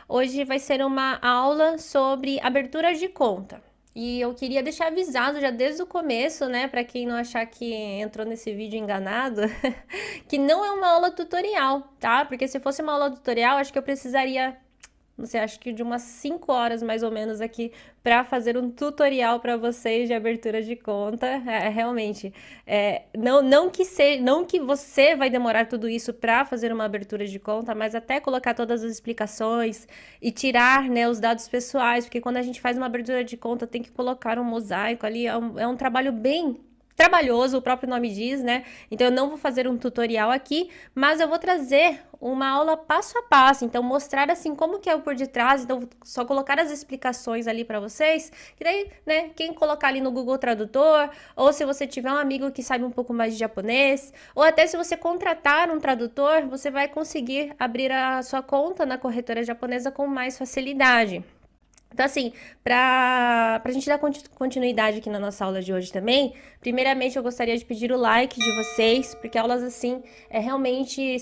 Hoje vai ser uma aula sobre abertura de conta. E eu queria deixar avisado já desde o começo, né, para quem não achar que entrou nesse vídeo enganado, que não é uma aula tutorial, tá? Porque se fosse uma aula tutorial, acho que eu precisaria, não sei, acho que de umas 5 horas mais ou menos aqui para fazer um tutorial para vocês de abertura de conta. Realmente, não que você vai demorar tudo isso para fazer uma abertura de conta, mas até colocar todas as explicações e tirar, né, os dados pessoais, porque quando a gente faz uma abertura de conta tem que colocar um mosaico ali, é um trabalho bem trabalhoso, o próprio nome diz, né? Então eu não vou fazer um tutorial aqui, mas eu vou trazer uma aula passo a passo, então mostrar assim como que é o por detrás, então só colocar as explicações ali para vocês, que daí, né, quem colocar ali no Google Tradutor, ou se você tiver um amigo que sabe um pouco mais de japonês, ou até se você contratar um tradutor, você vai conseguir abrir a sua conta na corretora japonesa com mais facilidade. Então, assim, para a gente dar continuidade aqui na nossa aula de hoje também, primeiramente eu gostaria de pedir o like de vocês, porque aulas assim realmente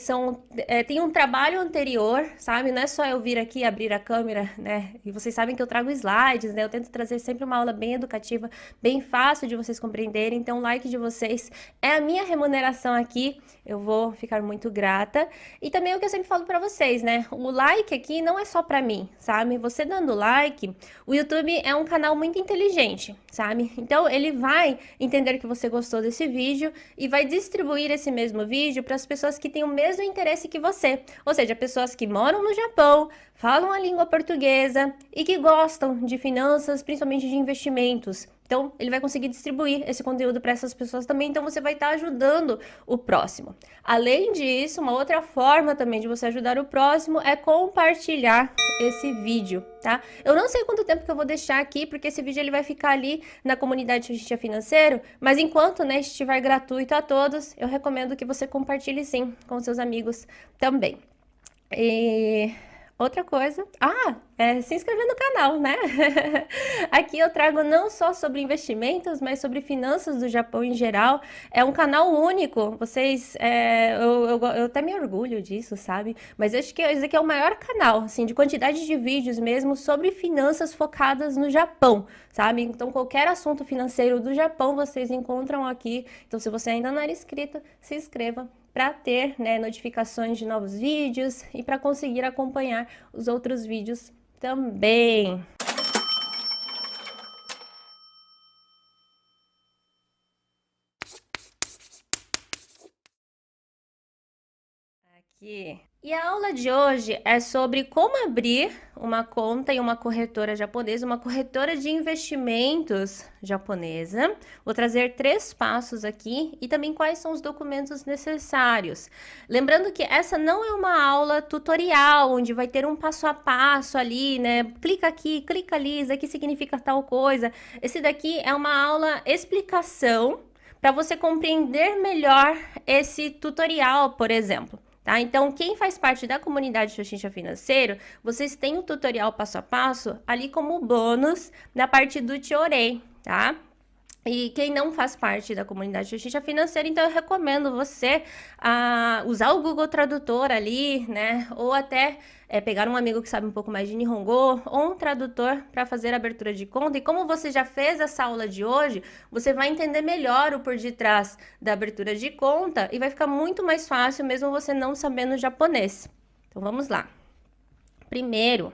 tem um trabalho anterior, sabe? Não é só eu vir aqui abrir a câmera, né? E vocês sabem que eu trago slides, né? Eu tento trazer sempre uma aula bem educativa, bem fácil de vocês compreenderem. Então, o like de vocês é a minha remuneração aqui. Eu vou ficar muito grata. E também o que eu sempre falo para vocês, né? O like aqui não é só para mim, sabe? Você dando like, o YouTube é um canal muito inteligente, sabe? Então ele vai entender que você gostou desse vídeo e vai distribuir esse mesmo vídeo para as pessoas que têm o mesmo interesse que você. Ou seja, pessoas que moram no Japão, falam a língua portuguesa e que gostam de finanças, principalmente de investimentos. Então, ele vai conseguir distribuir esse conteúdo para essas pessoas também, então você vai estar ajudando o próximo. Além disso, uma outra forma também de você ajudar o próximo é compartilhar esse vídeo, tá? Eu não sei quanto tempo que eu vou deixar aqui, porque esse vídeo ele vai ficar ali na comunidade Xuxa Financeiro, mas enquanto, né, estiver gratuito a todos, eu recomendo que você compartilhe sim com seus amigos também. E outra coisa, se inscrever no canal, né? Aqui eu trago não só sobre investimentos, mas sobre finanças do Japão em geral. É um canal único, eu até me orgulho disso, sabe? Mas acho que esse aqui é o maior canal, assim, de quantidade de vídeos mesmo sobre finanças focadas no Japão, sabe? Então qualquer assunto financeiro do Japão vocês encontram aqui. Então se você ainda não era inscrito, se inscreva para ter, né, notificações de novos vídeos e para conseguir acompanhar os outros vídeos também. Aqui. E a aula de hoje é sobre como abrir uma conta em uma corretora japonesa, uma corretora de investimentos japonesa. Vou trazer 3 passos aqui e também quais são os documentos necessários. Lembrando que essa não é uma aula tutorial, onde vai ter um passo a passo ali, né? Clica aqui, clica ali, isso aqui significa tal coisa. Esse daqui é uma aula explicação para você compreender melhor esse tutorial, por exemplo. Tá? Então, quem faz parte da comunidade Xuxa Financeiro, vocês têm o tutorial passo a passo ali como bônus na parte do Chiorei, tá? E quem não faz parte da comunidade Xuxa Financeira, então eu recomendo você usar o Google Tradutor ali, né? Ou até pegar um amigo que sabe um pouco mais de Nihongo ou um tradutor para fazer a abertura de conta. E como você já fez essa aula de hoje, você vai entender melhor o por detrás da abertura de conta e vai ficar muito mais fácil mesmo você não sabendo japonês. Então vamos lá. Primeiro,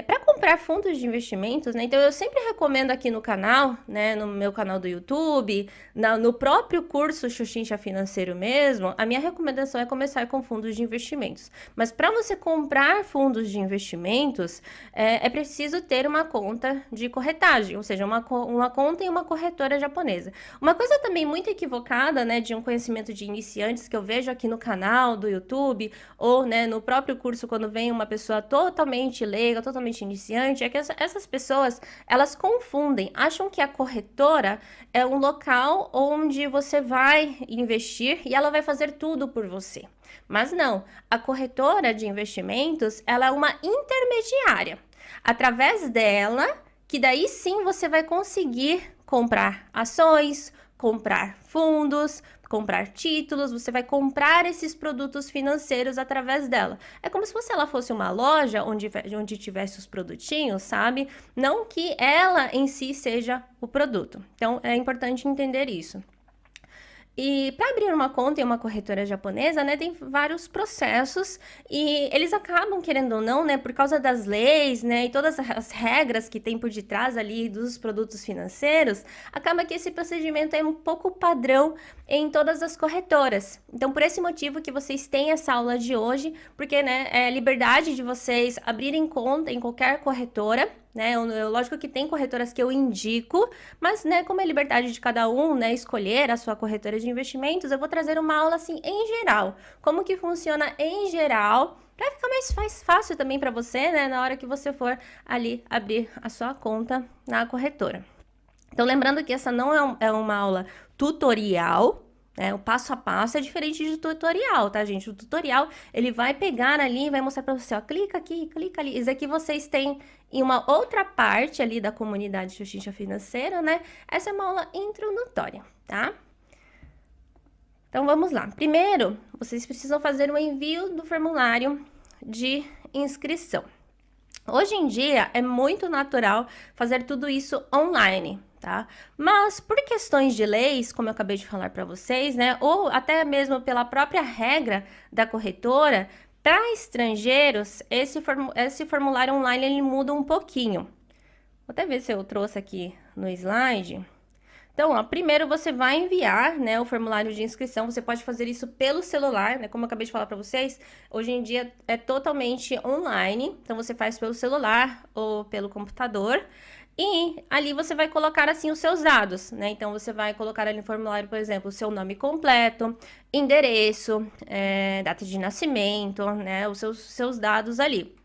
para comprar fundos de investimentos, né? Então eu sempre recomendo aqui no canal, né? No meu canal do YouTube, no próprio curso Xuxa Financeiro mesmo, a minha recomendação é começar com fundos de investimentos. Mas para você comprar fundos de investimentos, é preciso ter uma conta de corretagem, ou seja, uma conta em uma corretora japonesa. Uma coisa também muito equivocada, né? De um conhecimento de iniciantes que eu vejo aqui no canal do YouTube, ou, né, no próprio curso quando vem uma pessoa totalmente leiga, totalmente iniciante, é que essas pessoas, elas confundem, acham que a corretora é um local onde você vai investir e ela vai fazer tudo por você. Mas não, a corretora de investimentos, ela é uma intermediária. Através dela, que daí sim você vai conseguir comprar ações, comprar fundos, comprar títulos, você vai comprar esses produtos financeiros através dela. É como se ela fosse uma loja onde tivesse os produtinhos, sabe? Não que ela em si seja o produto. Então, é importante entender isso. E para abrir uma conta em uma corretora japonesa, né, tem vários processos e eles acabam, querendo ou não, né, por causa das leis, né, e todas as regras que tem por detrás ali dos produtos financeiros, acaba que esse procedimento é um pouco padrão em todas as corretoras. Então, por esse motivo que vocês têm essa aula de hoje, porque, né, é liberdade de vocês abrirem conta em qualquer corretora, né? Lógico que tem corretoras que eu indico, mas, né, como é liberdade de cada um, né, escolher a sua corretora de investimentos, eu vou trazer uma aula assim em geral, como que funciona em geral, para ficar mais fácil também para você, né, na hora que você for ali abrir a sua conta na corretora. Então, lembrando que essa não é uma aula tutorial, né? O passo a passo é diferente de tutorial, tá, gente? O tutorial, ele vai pegar ali e vai mostrar para você, ó, clica aqui, clica ali. Isso aqui vocês têm em uma outra parte ali da comunidade Xuxincha Financeira, né? Essa é uma aula introdutória, tá? Então, vamos lá. Primeiro, vocês precisam fazer o envio do formulário de inscrição. Hoje em dia, é muito natural fazer tudo isso online, tá? Mas por questões de leis, como eu acabei de falar para vocês, né? Ou até mesmo pela própria regra da corretora, para estrangeiros, esse formulário online ele muda um pouquinho. Vou até ver se eu trouxe aqui no slide. Então, ó, primeiro você vai enviar, né, o formulário de inscrição. Você pode fazer isso pelo celular, né? Como eu acabei de falar para vocês, hoje em dia é totalmente online. Então, você faz pelo celular ou pelo computador. E ali você vai colocar, assim, os seus dados, né? Então, você vai colocar ali no formulário, por exemplo, o seu nome completo, endereço, data de nascimento, né? Os seus dados ali.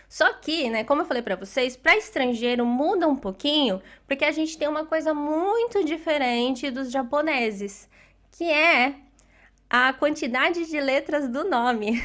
Só que, né, como eu falei para vocês, para estrangeiro muda um pouquinho, porque a gente tem uma coisa muito diferente dos japoneses, que é a quantidade de letras do nome.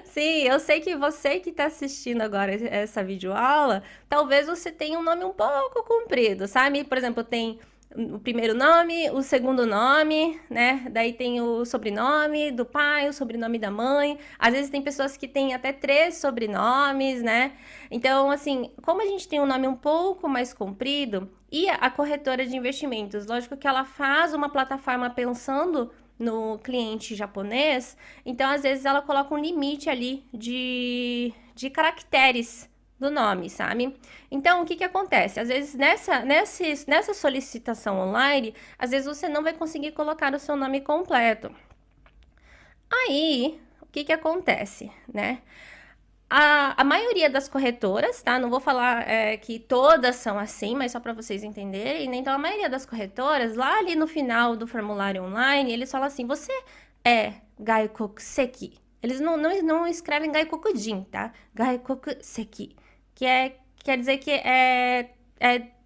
Sim, eu sei que você que está assistindo agora essa videoaula, talvez você tenha um nome um pouco comprido, sabe? Por exemplo, tem o primeiro nome, o segundo nome, né? Daí tem o sobrenome do pai, o sobrenome da mãe. Às vezes tem pessoas que têm até 3 sobrenomes, né? Então, assim, como a gente tem um nome um pouco mais comprido, e a corretora de investimentos, lógico que ela faz uma plataforma pensando no cliente japonês, então às vezes ela coloca um limite ali de caracteres do nome, sabe? Então, o que que acontece? Às vezes, nessa solicitação online, às vezes você não vai conseguir colocar o seu nome completo. Aí, o que que acontece, né? A maioria das corretoras, tá? Não vou falar que todas são assim, mas só para vocês entenderem, né? Então, a maioria das corretoras, lá ali no final do formulário online, eles falam assim, você é Gaikokuseki. Eles não escrevem Gaikokujin, tá? Gaikokuseki, quer dizer que é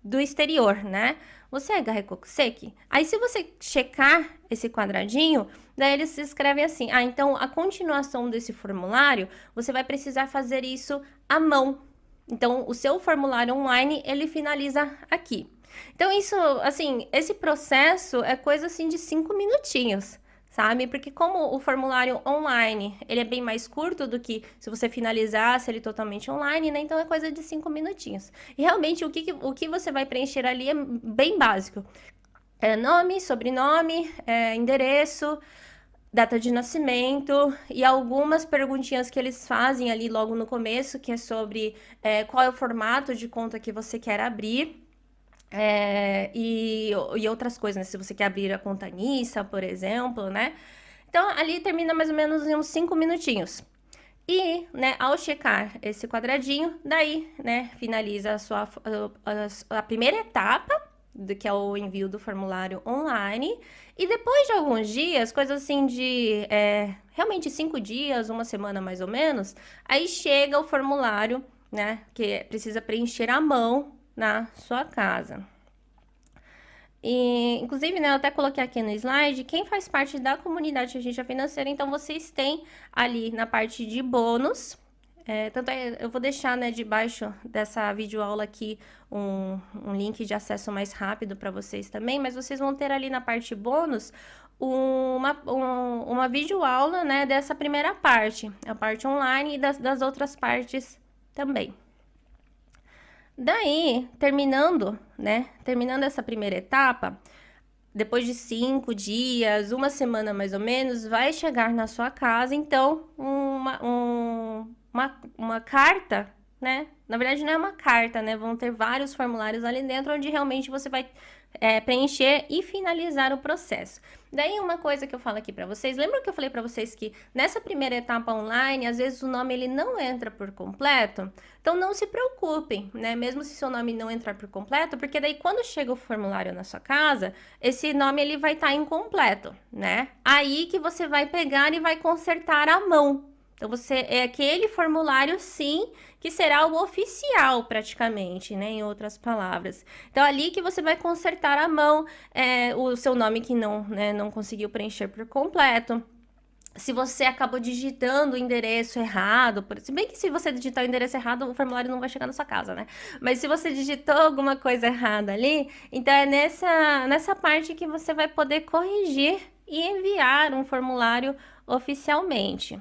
do exterior, né? Você é Gaikokuseki? Aí, se você checar esse quadradinho, daí eles escrevem assim, então a continuação desse formulário, você vai precisar fazer isso à mão. Então, o seu formulário online, ele finaliza aqui. Então, isso, assim, esse processo é coisa, assim, de 5 minutinhos, sabe? Porque como o formulário online, ele é bem mais curto do que se você finalizasse ele totalmente online, né? Então, é coisa de 5 minutinhos. E, realmente, o que você vai preencher ali é bem básico. Nome, sobrenome, endereço, data de nascimento e algumas perguntinhas que eles fazem ali logo no começo, que é sobre qual é o formato de conta que você quer abrir. E outras coisas, né? Se você quer abrir a conta NISA, por exemplo, né? Então, ali termina mais ou menos em uns 5 minutinhos. E, né, ao checar esse quadradinho, daí, né, finaliza a primeira etapa, que é o envio do formulário online. E depois de alguns dias, coisas assim de realmente 5 dias, uma semana mais ou menos, aí chega o formulário, né, que precisa preencher à mão na sua casa. E, inclusive, né, eu até coloquei aqui no slide, quem faz parte da comunidade Xuxincha Financeira, então vocês têm ali na parte de bônus, Tanto é, eu vou deixar, né, debaixo dessa videoaula aqui um link de acesso mais rápido para vocês também, mas vocês vão ter ali na parte bônus uma videoaula, né, dessa primeira parte, a parte online e das outras partes também. Daí, terminando essa primeira etapa, depois de 5 dias, uma semana mais ou menos, vai chegar na sua casa, então, uma carta, né? Na verdade, não é uma carta, né? Vão ter vários formulários ali dentro, onde realmente você vai preencher e finalizar o processo. Daí, uma coisa que eu falo aqui para vocês, lembra que eu falei para vocês que nessa primeira etapa online, às vezes o nome ele não entra por completo? Então, não se preocupem, né? Mesmo se seu nome não entrar por completo, porque daí quando chega o formulário na sua casa, esse nome ele vai estar incompleto, né? Aí que você vai pegar e vai consertar à mão. Então, é aquele formulário, sim, que será o oficial, praticamente, né? Em outras palavras. Então, ali que você vai consertar à mão o seu nome que não conseguiu preencher por completo. Se você acabou digitando o endereço errado, se bem que se você digitar o endereço errado, o formulário não vai chegar na sua casa, né? Mas se você digitou alguma coisa errada ali, então é nessa parte que você vai poder corrigir e enviar um formulário oficialmente.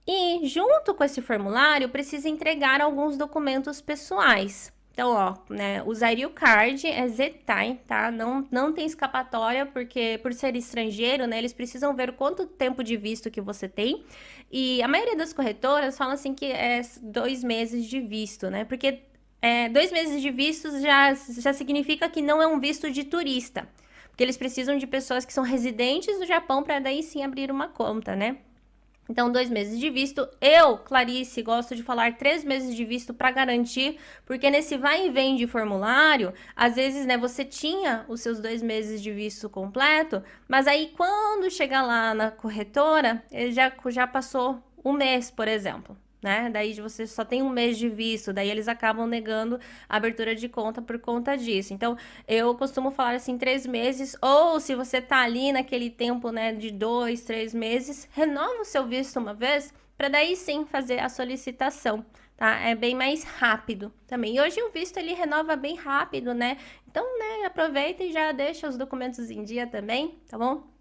E junto com esse formulário, precisa entregar alguns documentos pessoais. Então, ó, né, o Zario Card é Z-Time, tá? Não tem escapatória, porque por ser estrangeiro, né, eles precisam ver quanto tempo de visto que você tem. E a maioria das corretoras fala assim que é 2 meses de visto, né? Porque 2 meses de visto já significa que não é um visto de turista. Porque eles precisam de pessoas que são residentes do Japão para daí sim abrir uma conta, né? Então, 2 meses de visto. Eu, Clarice, gosto de falar 3 meses de visto para garantir, porque nesse vai e vem de formulário, às vezes, né, você tinha os seus 2 meses de visto completo, mas aí quando chegar lá na corretora, ele já passou um mês, por exemplo. Né? Daí você só tem um mês de visto, daí eles acabam negando a abertura de conta por conta disso. Então, eu costumo falar assim, 3 meses, ou se você tá ali naquele tempo, né, de 2, 3 meses, renova o seu visto uma vez, para daí sim fazer a solicitação, tá? É bem mais rápido também. E hoje o visto, ele renova bem rápido, né? Então, né, aproveita e já deixa os documentos em dia também, tá bom?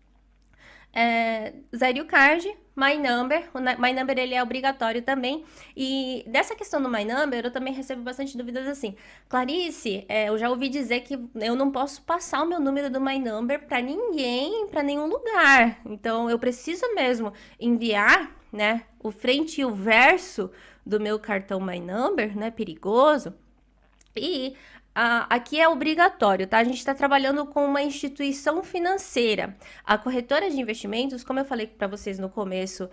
Zario Card, My Number. O My Number ele é obrigatório também. E dessa questão do My Number, eu também recebo bastante dúvidas assim. Clarice, eu já ouvi dizer que eu não posso passar o meu número do My Number para ninguém, para nenhum lugar. Então, eu preciso mesmo enviar, né, o frente e o verso do meu cartão My Number, né, perigoso. E aqui é obrigatório, tá? A gente está trabalhando com uma instituição financeira. A corretora de investimentos, como eu falei para vocês no começo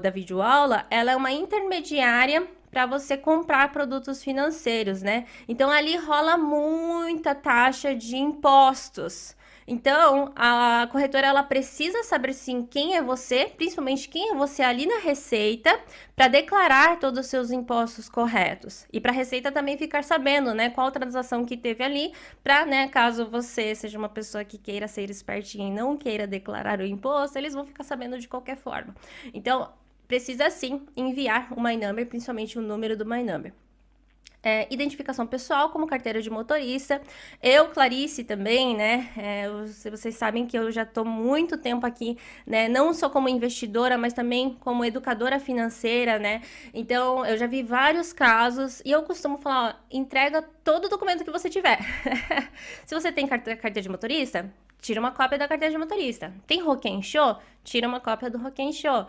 da videoaula, ela é uma intermediária para você comprar produtos financeiros, né? Então, ali rola muita taxa de impostos. Então, a corretora ela precisa saber sim quem é você, principalmente quem é você ali na Receita, para declarar todos os seus impostos corretos. E para a Receita também ficar sabendo, né, qual transação que teve ali, para, né, caso você seja uma pessoa que queira ser espertinha e não queira declarar o imposto, eles vão ficar sabendo de qualquer forma. Então, precisa sim enviar o My Number, principalmente o número do My Number. Identificação pessoal, como carteira de motorista. Eu, Clarice, também, né? Vocês sabem que eu já estou muito tempo aqui, né? Não só como investidora, mas também como educadora financeira, né? Então, eu já vi vários casos e eu costumo falar, ó, entrega todo o documento que você tiver. Se você tem carteira de motorista, tira uma cópia da carteira de motorista. Tem Rokensho? Tira uma cópia do Rokensho.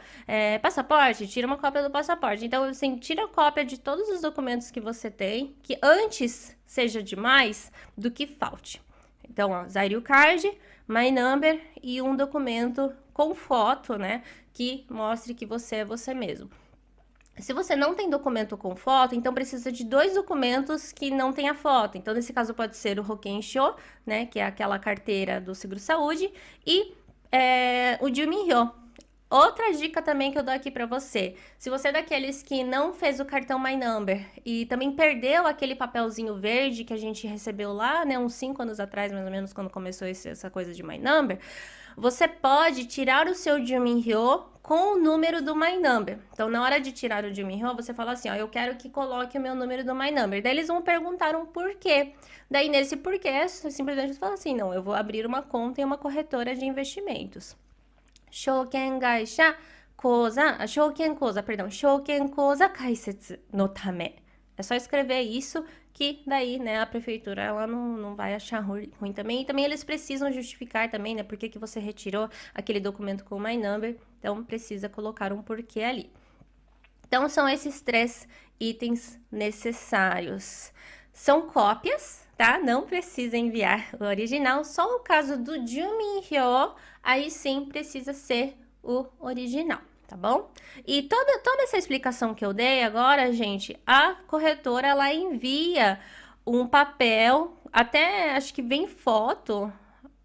Passaporte? Tira uma cópia do passaporte. Então, assim, tira a cópia de todos os documentos que você tem, que antes seja demais do que falte. Então, ó, Zario Card, My Number e um documento com foto, né, que mostre que você é você mesmo. Se você não tem documento com foto, então precisa de 2 documentos que não tenha foto. Então, nesse caso, pode ser o Rokensho, né, que é aquela carteira do Seguro-Saúde, e o Juminryo. Outra dica também que eu dou aqui para você, se você é daqueles que não fez o cartão My Number e também perdeu aquele papelzinho verde que a gente recebeu lá, né, uns 5 anos atrás, mais ou menos, quando começou essa coisa de My Number, você pode tirar o seu Juminryo com o número do My Number. Então, na hora de tirar o Jumio, você fala assim, ó, eu quero que coloque o meu número do My Number. Daí eles vão perguntar um porquê. Daí, nesse porquê, simplesmente você fala assim, não, eu vou abrir uma conta em uma corretora de investimentos. Shouken Gaisha Koza, Shouken Koza, perdão, Shouken Koza Kaisetsu no Tame. É só escrever isso, que daí, né, a prefeitura, ela não vai achar ruim também. E também eles precisam justificar também, né, por que você retirou aquele documento com o My Number. Então, precisa colocar um porquê ali. Então, são esses 3 itens necessários. São cópias, tá? Não precisa enviar o original. Só o caso do Jumio, aí sim precisa ser o original, tá bom? E toda essa explicação que eu dei agora, gente, a corretora, ela envia um papel, até acho que vem foto,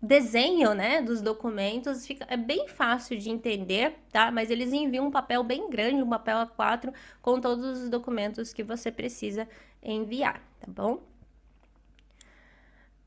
desenho, né, dos documentos, é bem fácil de entender, tá? Mas eles enviam um papel bem grande, um papel A4, com todos os documentos que você precisa enviar, tá bom?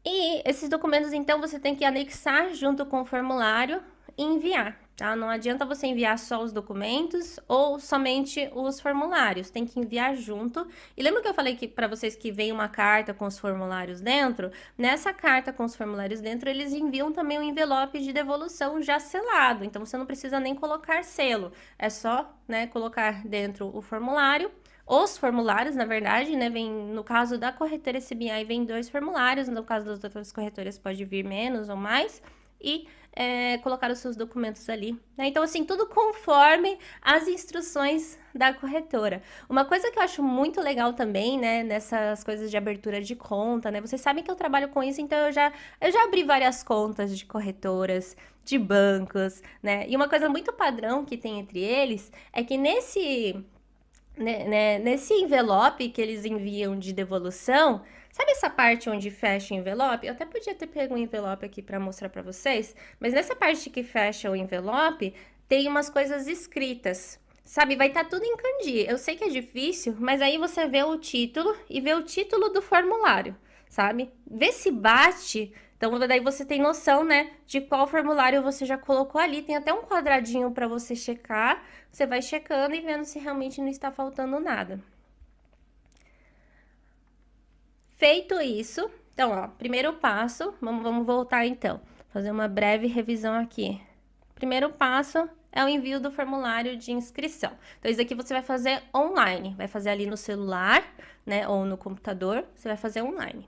E esses documentos, então, você tem que anexar junto com o formulário e enviar, tá? Não adianta você enviar só os documentos ou somente os formulários, tem que enviar junto. E lembra que eu falei que para vocês que vem uma carta com os formulários dentro? Nessa carta com os formulários dentro, eles enviam também um envelope de devolução já selado, então você não precisa nem colocar selo, é só, né, colocar dentro o formulário. Os formulários, na verdade, né, vem, no caso da corretora SBI, vem 2 formulários, no caso das outras corretoras pode vir menos ou mais, e colocar os seus documentos ali, né? Então, assim, tudo conforme as instruções da corretora. Uma coisa que eu acho muito legal também, né, nessas coisas de abertura de conta, né, vocês sabem que eu trabalho com isso, então eu já abri várias contas de corretoras, de bancos, né, e uma coisa muito padrão que tem entre eles é que nesse envelope que eles enviam de devolução, sabe essa parte onde fecha o envelope? Eu até podia ter pego um envelope aqui para mostrar para vocês, mas nessa parte que fecha o envelope, tem umas coisas escritas, sabe? Vai estar tudo em kanji. Eu sei que é difícil, mas aí você vê o título e vê o título do formulário, sabe? Vê se bate. Então, daí você tem noção, né, de qual formulário você já colocou ali. Tem até um quadradinho para você checar. Você vai checando e vendo se realmente não está faltando nada. Feito isso, então, ó, primeiro passo, vamos voltar então, fazer uma breve revisão aqui. Primeiro passo é o envio do formulário de inscrição. Então, isso aqui você vai fazer online, vai fazer ali no celular, né, ou no computador, você vai fazer online.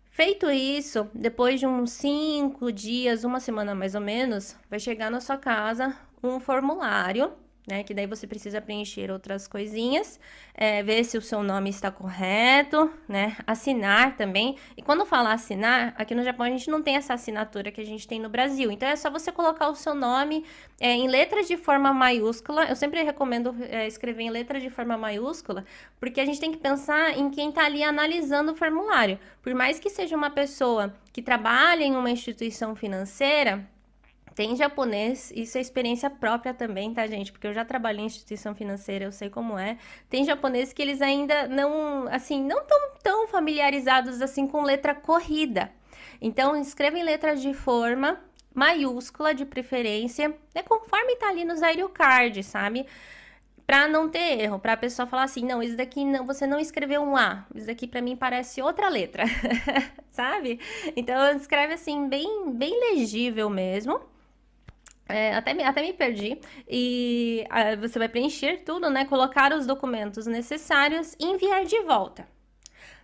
Feito isso, depois de uns 5 dias, uma semana mais ou menos, vai chegar na sua casa um formulário, né? Que daí você precisa preencher outras coisinhas, ver se o seu nome está correto, né? Assinar também. E quando falar assinar, aqui no Japão a gente não tem essa assinatura que a gente tem no Brasil. Então é só você colocar o seu nome em letras de forma maiúscula. Eu sempre recomendo escrever em letras de forma maiúscula, porque a gente tem que pensar em quem está ali analisando o formulário. Por mais que seja uma pessoa que trabalha em uma instituição financeira, tem japonês, isso é experiência própria também, tá, gente? Porque eu já trabalhei em instituição financeira, eu sei como é. Tem japoneses que eles ainda não, assim, não estão tão familiarizados assim com letra corrida. Então, escreva em letras de forma maiúscula, de preferência, né, conforme tá ali no Zairyu Card, sabe? Para não ter erro, para a pessoa falar assim, não, isso daqui não, você não escreveu um A, isso daqui para mim parece outra letra, sabe? Então, escreve assim, bem legível mesmo. Até me perdi. E você vai preencher tudo, né? Colocar os documentos necessários e enviar de volta.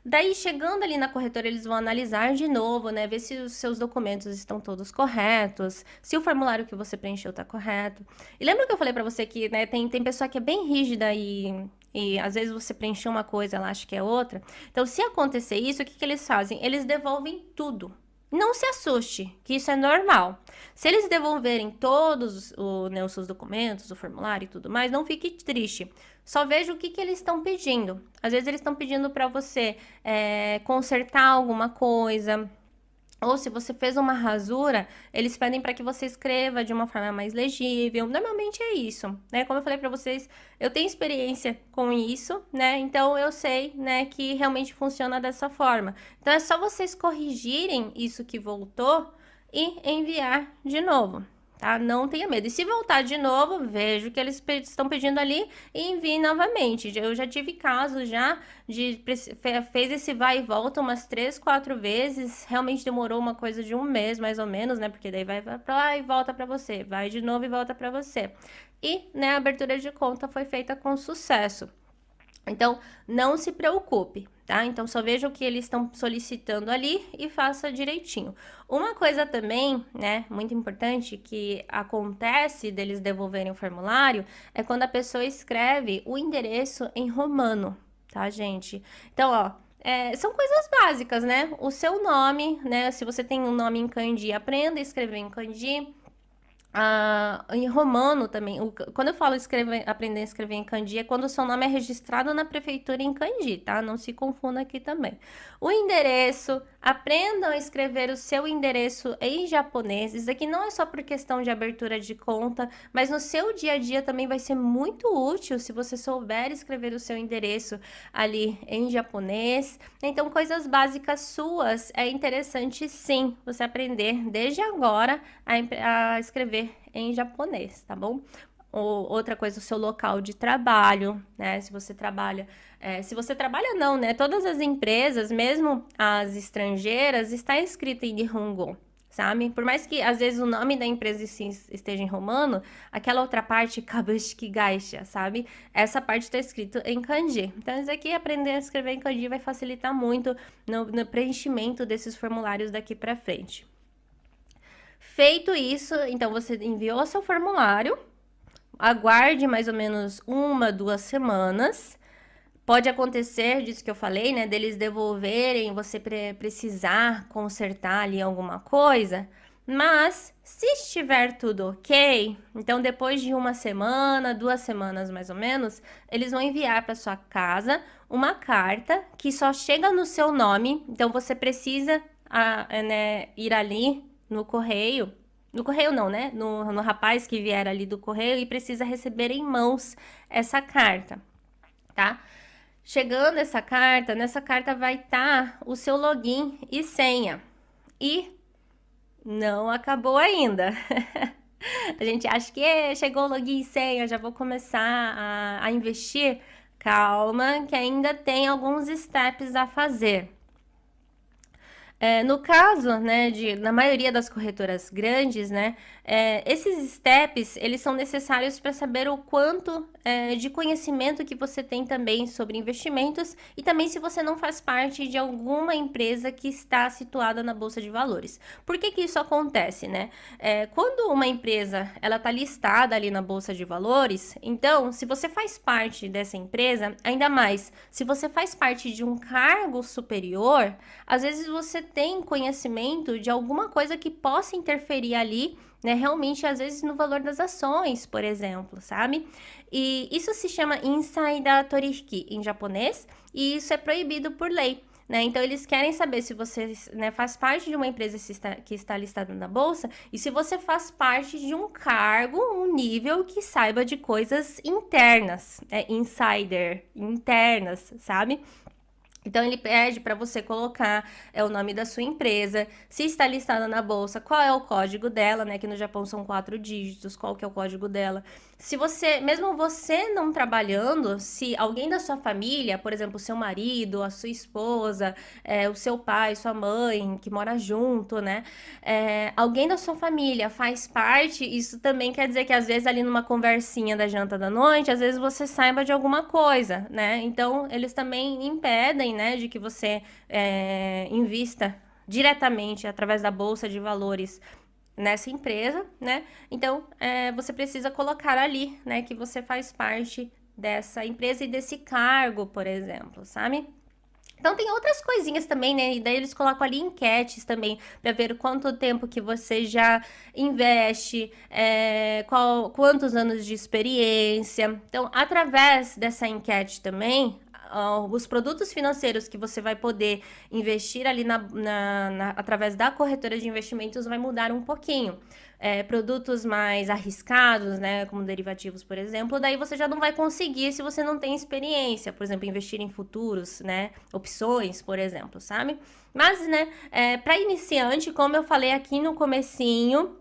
Daí, chegando ali na corretora, eles vão analisar de novo, né? Ver se os seus documentos estão todos corretos, se o formulário que você preencheu está correto. E lembra que eu falei para você que, né, tem pessoa que é bem rígida e às vezes você preencheu uma coisa, ela acha que é outra. Então, se acontecer isso, o que eles fazem? Eles devolvem tudo. Não se assuste, que isso é normal. Se eles devolverem todos né, os seus documentos, o formulário e tudo mais, não fique triste. Só veja o que eles estão pedindo. Às vezes eles estão pedindo para você consertar alguma coisa. Ou se você fez uma rasura, eles pedem para que você escreva de uma forma mais legível. Normalmente é isso, né? Como eu falei para vocês, eu tenho experiência com isso, né? Então eu sei, né, que realmente funciona dessa forma. Então é só vocês corrigirem isso que voltou e enviar de novo, tá? Não tenha medo. E se voltar de novo, veja o que eles estão pedindo ali e envie novamente. Eu já tive casos já de fez esse vai e volta umas 3, 4 vezes. Realmente demorou uma coisa de um mês, mais ou menos, né? Porque daí vai para lá e volta para você, vai de novo e volta para você. E, né, a abertura de conta foi feita com sucesso. Então, não se preocupe, tá? Então, só veja o que eles estão solicitando ali e faça direitinho. Uma coisa também, né, muito importante, que acontece deles devolverem o formulário, é quando a pessoa escreve o endereço em romano, tá, gente? Então, ó, são coisas básicas, né? O seu nome, né? Se você tem um nome em kanji, aprenda a escrever em kanji. Em romano também, quando eu falo aprender a escrever em kanji, é quando o seu nome é registrado na prefeitura em kanji, tá? Não se confunda aqui também. O endereço, aprendam a escrever o seu endereço em japonês. Isso aqui não é só por questão de abertura de conta, mas no seu dia a dia também vai ser muito útil se você souber escrever o seu endereço ali em japonês. Então, coisas básicas suas, é interessante sim você aprender desde agora a escrever em japonês, tá bom? Outra coisa, o seu local de trabalho, né? Se você trabalha, não, né? Todas as empresas, mesmo as estrangeiras, está escrito em Nihongo, sabe? Por mais que às vezes o nome da empresa esteja em romano, aquela outra parte, Kabushiki Gaisha, sabe? Essa parte está escrito em kanji. Então, isso aqui, aprender a escrever em kanji vai facilitar muito no preenchimento desses formulários daqui para frente. Feito isso, então você enviou seu formulário, aguarde mais ou menos 1, 2 semanas. Pode acontecer, disso que eu falei, né, deles devolverem, você precisar consertar ali alguma coisa, mas se estiver tudo ok, então depois de 1 semana, 2 semanas mais ou menos, eles vão enviar para sua casa uma carta que só chega no seu nome, então você precisa né, ir ali no correio não, né? No rapaz que vier ali do correio e precisa receber em mãos essa carta, tá? Chegando essa carta, nessa carta vai estar o seu login e senha. E não acabou ainda. A gente acha que chegou o login e senha, já vou começar a investir. Calma, que ainda tem alguns steps a fazer. No caso, né, na maioria das corretoras grandes, né, esses steps, eles são necessários para saber o quanto de conhecimento que você tem também sobre investimentos e também se você não faz parte de alguma empresa que está situada na Bolsa de Valores. Por que que isso acontece, né? Quando uma empresa, ela está listada ali na Bolsa de Valores, então, se você faz parte dessa empresa, ainda mais, se você faz parte de um cargo superior, às vezes você tem conhecimento de alguma coisa que possa interferir ali, né, realmente, às vezes, no valor das ações, por exemplo, sabe? E isso se chama Insider Toriki em japonês, e isso é proibido por lei, né? Então, eles querem saber se você, né, faz parte de uma empresa que está listada na bolsa e se você faz parte de um cargo, um nível que saiba de coisas internas, insider, internas, sabe? Então, ele pede para você colocar o nome da sua empresa, se está listada na bolsa, qual é o código dela, né? Que no Japão são 4 dígitos, qual que é o código dela. Se você, mesmo você não trabalhando, se alguém da sua família, por exemplo, o seu marido, a sua esposa, o seu pai, sua mãe, que mora junto, né? Alguém da sua família faz parte, isso também quer dizer que às vezes ali numa conversinha da janta da noite, às vezes você saiba de alguma coisa, né? Então, eles também impedem, né, de que você invista diretamente através da Bolsa de Valores nessa empresa, né? Então, você precisa colocar ali, né, que você faz parte dessa empresa e desse cargo, por exemplo, sabe? Então, tem outras coisinhas também, né? E daí eles colocam ali enquetes também, para ver quanto tempo que você já investe, quantos anos de experiência. Então, através dessa enquete também, os produtos financeiros que você vai poder investir ali através da corretora de investimentos vai mudar um pouquinho. Produtos mais arriscados, né, como derivativos, por exemplo, daí você já não vai conseguir se você não tem experiência, por exemplo, investir em futuros, né, opções, por exemplo, sabe? Mas, né, para iniciante, como eu falei aqui no comecinho,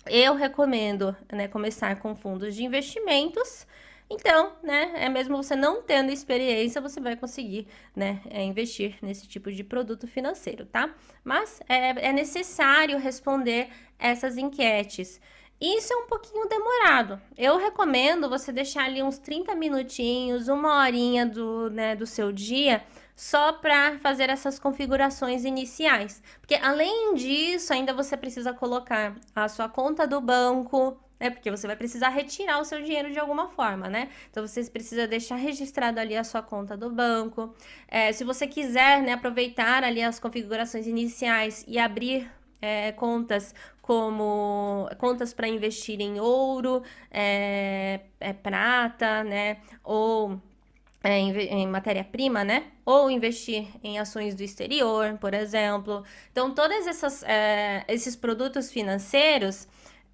Eu recomendo, né, começar com fundos de investimentos. Então, né, é mesmo você não tendo experiência, você vai conseguir, né, investir nesse tipo de produto financeiro, tá? Mas é necessário responder essas enquetes. Isso é um pouquinho demorado. Eu recomendo você deixar ali uns 30 minutinhos, uma horinha do seu dia, só para fazer essas configurações iniciais. Porque além disso, ainda você precisa colocar a sua conta do banco, né? Porque você vai precisar retirar o seu dinheiro de alguma forma, né? Então você precisa deixar registrado ali a sua conta do banco. Se você quiser, né, aproveitar ali as configurações iniciais e abrir contas como contas para investir em ouro, prata, né? Ou em matéria-prima, né? Ou investir em ações do exterior, por exemplo. Então, todos esses produtos financeiros,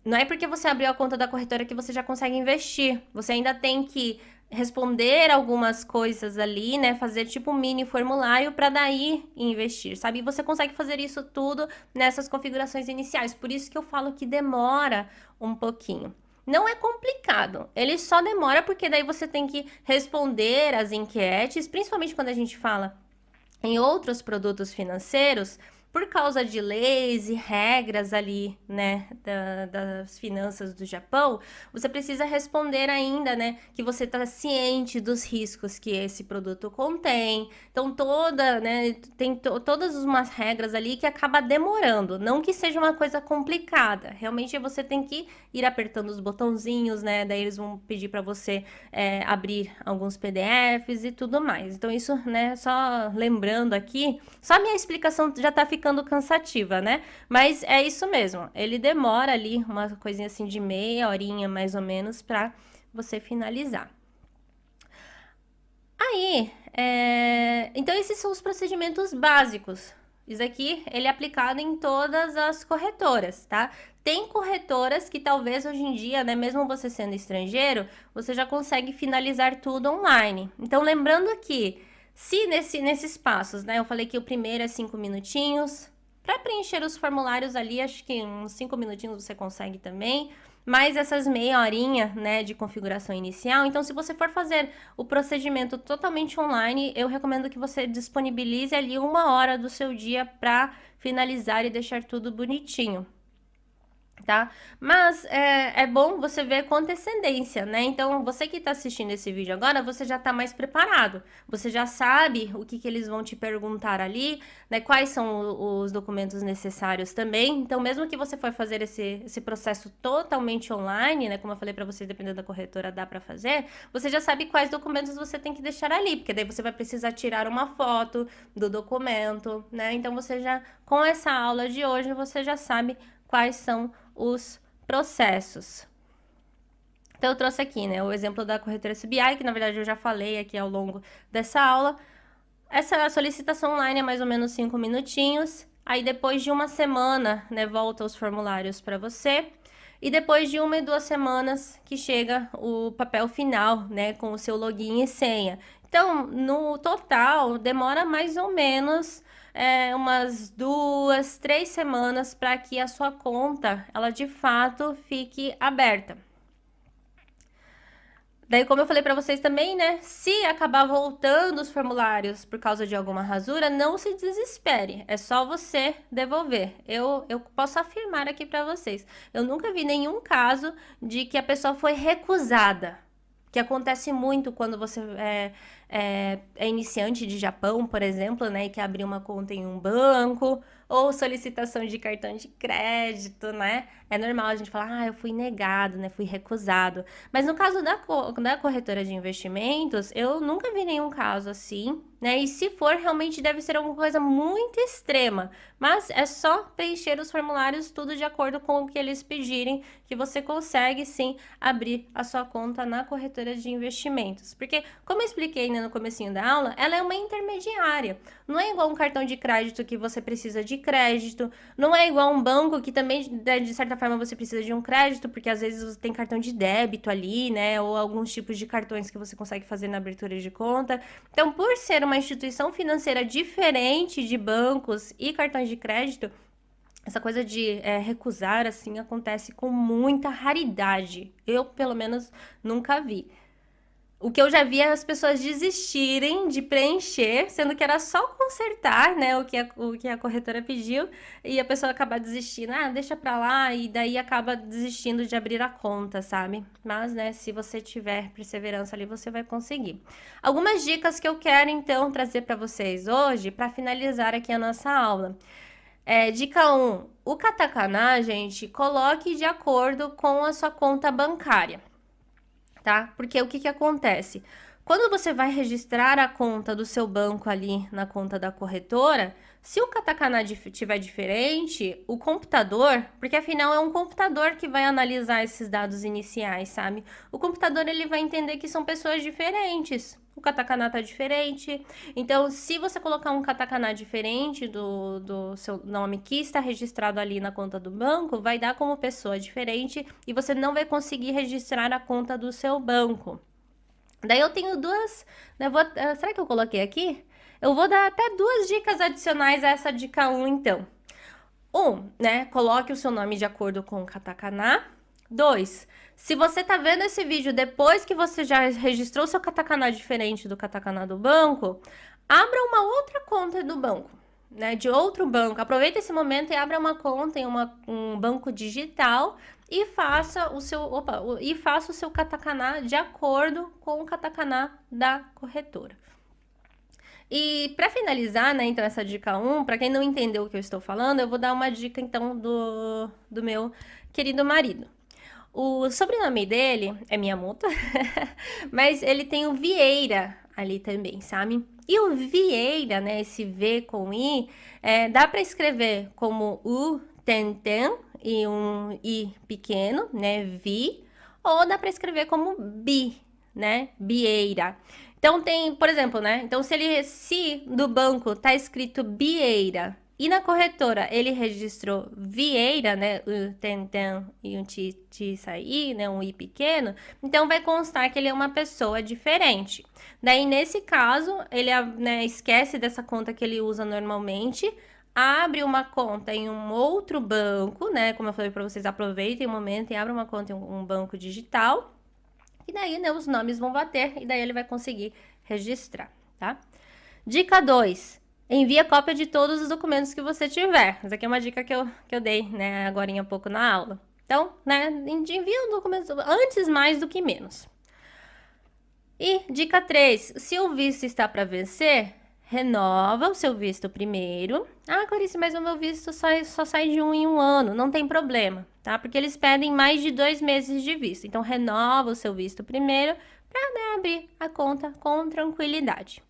não é porque você abriu a conta da corretora que você já consegue investir. Você ainda tem que responder algumas coisas ali, né? Fazer tipo um mini formulário para daí investir, sabe? E você consegue fazer isso tudo nessas configurações iniciais. Por isso que eu falo que demora um pouquinho. Não é complicado, ele só demora porque daí você tem que responder as enquetes, principalmente quando a gente fala em outros produtos financeiros, por causa de leis e regras ali, né, das finanças do Japão, você precisa responder ainda, né, que você está ciente dos riscos que esse produto contém. Então, tem todas umas regras ali que acaba demorando. Não que seja uma coisa complicada, realmente você tem que ir apertando os botãozinhos, né, daí eles vão pedir para você abrir alguns PDFs e tudo mais. Então, isso, né, só lembrando aqui, só a minha explicação já tá ficando cansativa, né? Mas é isso mesmo, ele demora ali uma coisinha assim de meia horinha, mais ou menos, para você finalizar. Aí, então esses são os procedimentos básicos. Isso aqui, ele é aplicado em todas as corretoras, tá? Tem corretoras que talvez hoje em dia, né, mesmo você sendo estrangeiro, você já consegue finalizar tudo online. Então, lembrando que, se nesses passos, né, eu falei que o primeiro é 5 minutinhos, para preencher os formulários ali, acho que uns 5 minutinhos você consegue também, mais essas meia horinha, né, de configuração inicial. Então, se você for fazer o procedimento totalmente online, eu recomendo que você disponibilize ali uma hora do seu dia para finalizar e deixar tudo bonitinho. Tá? Mas é bom você ver com antecedência, né? Então, você que está assistindo esse vídeo agora, você já está mais preparado. Você já sabe o que eles vão te perguntar ali, né? Quais são os documentos necessários também. Então, mesmo que você for fazer esse processo totalmente online, né? Como eu falei para vocês, dependendo da corretora, dá para fazer. Você já sabe quais documentos você tem que deixar ali, porque daí você vai precisar tirar uma foto do documento, né? Então, você já, com essa aula de hoje, você já sabe quais são os processos. Então, eu trouxe aqui, né, o exemplo da corretora SBI, que na verdade eu já falei aqui ao longo dessa aula. Essa solicitação online é mais ou menos 5 minutinhos. Aí, depois de uma semana, né, volta os formulários para você. E depois de 1 e 2 semanas que chega o papel final, né, com o seu login e senha. Então, no total, demora mais ou menos umas 2, 3 semanas para que a sua conta, ela de fato fique aberta. Daí, como eu falei para vocês também, né? Se acabar voltando os formulários por causa de alguma rasura, não se desespere. É só você devolver. Eu posso afirmar aqui para vocês. Eu nunca vi nenhum caso de que a pessoa foi recusada. Que acontece muito quando você é iniciante de Japão, por exemplo, né? E quer abrir uma conta em um banco. Ou solicitação de cartão de crédito, né? É normal a gente falar, eu fui negado, né? Fui recusado. Mas no caso da corretora de investimentos, eu nunca vi nenhum caso assim, né? E se for, realmente deve ser alguma coisa muito extrema. Mas é só preencher os formulários tudo de acordo com o que eles pedirem, que você consegue sim abrir a sua conta na corretora de investimentos. Porque, como eu expliquei, né, no comecinho da aula, ela é uma intermediária. Não é igual um cartão de crédito que você precisa de crédito, não é igual um banco que também, de certa forma, você precisa de um crédito, porque às vezes você tem cartão de débito ali, né, ou alguns tipos de cartões que você consegue fazer na abertura de conta. Então, por ser uma instituição financeira diferente de bancos e cartões de crédito, Essa coisa de recusar, assim, acontece com muita raridade. Eu, pelo menos, nunca vi. O que eu já vi é as pessoas desistirem de preencher, sendo que era só consertar, né, o que a corretora pediu, e a pessoa acabar desistindo, deixa pra lá, e daí acaba desistindo de abrir a conta, sabe? Mas, né, se você tiver perseverança ali, você vai conseguir. Algumas dicas que eu quero, então, trazer para vocês hoje, para finalizar aqui a nossa aula. Dica 1. O katakana, gente, coloque de acordo com a sua conta bancária, tá? Porque o que acontece? Quando você vai registrar a conta do seu banco ali na conta da corretora, se o katakana tiver diferente, o computador, porque afinal é um computador que vai analisar esses dados iniciais, sabe? O computador ele vai entender que são pessoas diferentes. O katakana tá diferente. Então, se você colocar um katakana diferente do seu nome que está registrado ali na conta do banco, vai dar como pessoa diferente e você não vai conseguir registrar a conta do seu banco. Daí eu tenho duas, né, será que eu coloquei aqui? Eu vou dar até 2 dicas adicionais a essa dica 1, então. 1, né, coloque o seu nome de acordo com o katakana. 2, se você tá vendo esse vídeo depois que você já registrou seu katakana diferente do katakana do banco, abra uma outra conta do banco, né, de outro banco. Aproveita esse momento e abra uma conta em um banco digital e faça o seu katakana de acordo com o katakana da corretora. E para finalizar, né, então essa dica 1, para quem não entendeu o que eu estou falando, eu vou dar uma dica então do meu querido marido. O sobrenome dele é Miyamoto, mas ele tem o Vieira ali também, sabe? E o Vieira, né, esse V com I, dá para escrever como U, Ten, e um I pequeno, né, Vi, ou dá para escrever como Bi, né, Bieira. Então tem, por exemplo, né, então se do banco tá escrito Bieira, e na corretora ele registrou Vieira, né, o Ten e um sair, né, um I pequeno, então vai constar que ele é uma pessoa diferente. Daí, nesse caso, ele, né, esquece dessa conta que ele usa normalmente, abre uma conta em um outro banco, né, como eu falei para vocês, aproveitem o momento e abra uma conta em um banco digital, e daí, né, os nomes vão bater, e daí ele vai conseguir registrar, tá? Dica 2. Envia cópia de todos os documentos que você tiver. Essa aqui é uma dica que eu dei, né, agora há pouco na aula. Então, né, envia os documentos antes mais do que menos. E dica 3. Se o visto está para vencer, renova o seu visto primeiro. Clarice, mas o meu visto só sai de 1 em 1 ano. Não tem problema, tá? Porque eles pedem mais de 2 meses de visto. Então, renova o seu visto primeiro para, né, abrir a conta com tranquilidade.